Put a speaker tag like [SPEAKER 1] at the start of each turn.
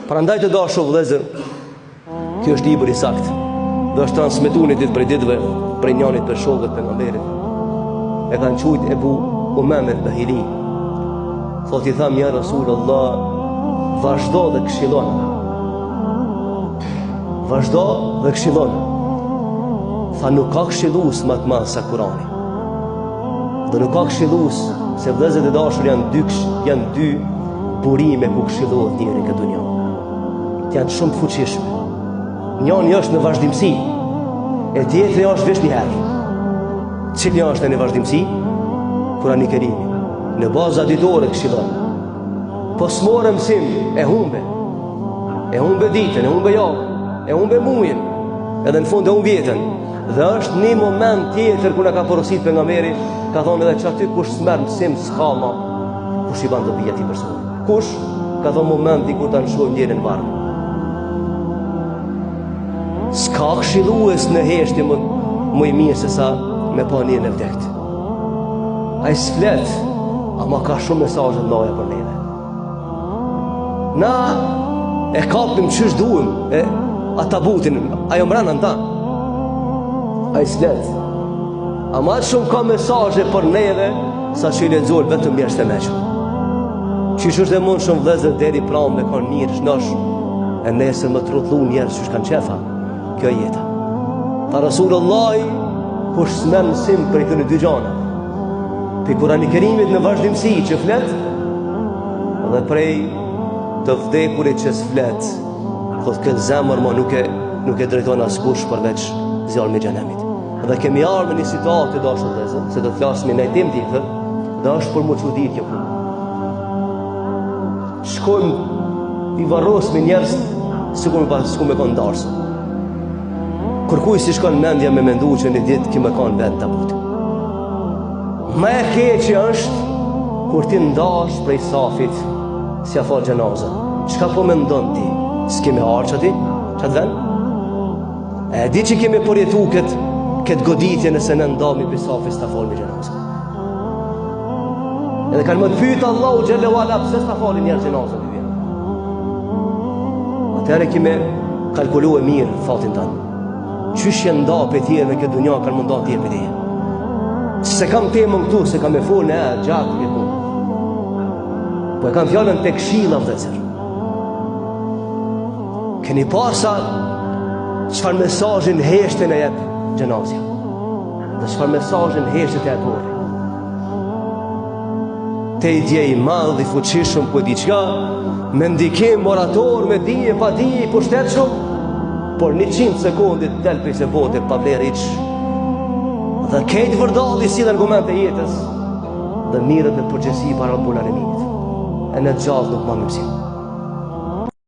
[SPEAKER 1] Prandaj të dashur vëllezër, ky është libër i saktë. Dhe është transmetuar ditë për ditëve prej njërit për shokët pejgamberit. E kanë thujt Ebu Umame al-Bahili. Thotë i tham ja Rasulullah, vazhdo dhe këshillon. Vazhdo dhe këshillon. Tha nuk ka këshillues më të madh se Kurani. Dhe nuk ka këshillues se vëllezërit e dashur janë dy burime ku këshillohet njëri këtë dunjë. Janë shumë të fuqishme. Njëri është në vazhdimsi, e tjetri është veç një herë. Cili është në vazhdimsi? Kurani i Kerimi. Në baza ditore këshillon. Po s'morë mësim, e humbe. E humbe ditën, e humbe javën, e humbe muajin, edhe në fund e humbe vjetën. Dhe është një moment tjetër ku na ka porosit pejgamberi, ka thonë edhe që aty kush s'merr mësim s'ka ma, kush i ban dobi atij personi. Kush ka thonë momenti kur ta nshojmë njërin varr. S'ka këshillues në heshtje më i mirë se sa me pa njën e vdekt. Ai s'flet, ama ka shumë mesazhe të mëdha për neve. Na e kapim çish duhem, atabutin, ajo mbrana nda. Ai s'flet. Ama shumë ka mesazhe për neve sa që i lexojnë vetëm mjesht e meqëm. Qysh është e mund shumë vëllezër deri pranë me kanë mirë shnosh e nesër më trutullu njerëz që kanë qefa. Kjo jeta. Tha Rasulullahi, kush s'merr mësim për këto dy gjëra. Pe Kurani i Kerimit në vazhdimsi që flet, dhe prej të vdekurit që s'flet, thotë këtë zemër më nuk e drejton askush përveç zjarmit i xhenemit. Dhe kemi ardhur në një situatë të dashur vëllezër, se do të flasim në tim tjetër, dhe është për më çudit kjo punë. Shkojmë i varros me njerëz sikur me kanë ndarë. Kërkuj si shkon mendja me mendu që një ditë ki me kanë vetë të butë. Ma e keqe është kur ti ndash prej safit si a falë gjenazë. Qka po me ndonë ti? S'kemi arë që ti? Qatë ven? E di që kemi përjetu këtë goditje nëse në ndami për safit s'ta falë me gjenazë. Edhe kanë më të pyta Allahu gjelle wala pëse s'ta falë njerë gjenazë të vjenë. Atëhere kime kalkulu e mirë fatin tanë. Qysh janë nda për tjerë me këtë dunja kanë mundat tjerë për tjerë. Se kam temën këtu, se kam e folë në gjatë këtë punë. Po e kam fjallën të këshilla vëllezër. Keni pasa çfarë mesazhin heshten e jep gjenazja. Dhe çfarë mesazhin heshtet e atori. Te i dje i madh i fuqishëm për diçka, me ndikim morator, me dije pa dije i pushtetshëm, por 100 sekundit del për se bote pa vlerë iq. Dhe kejtë vërdalli si dhe argumente jetës, dhe mirët me përgjësi para Rabbul Alaminit. E në gjallë nuk ma mësim.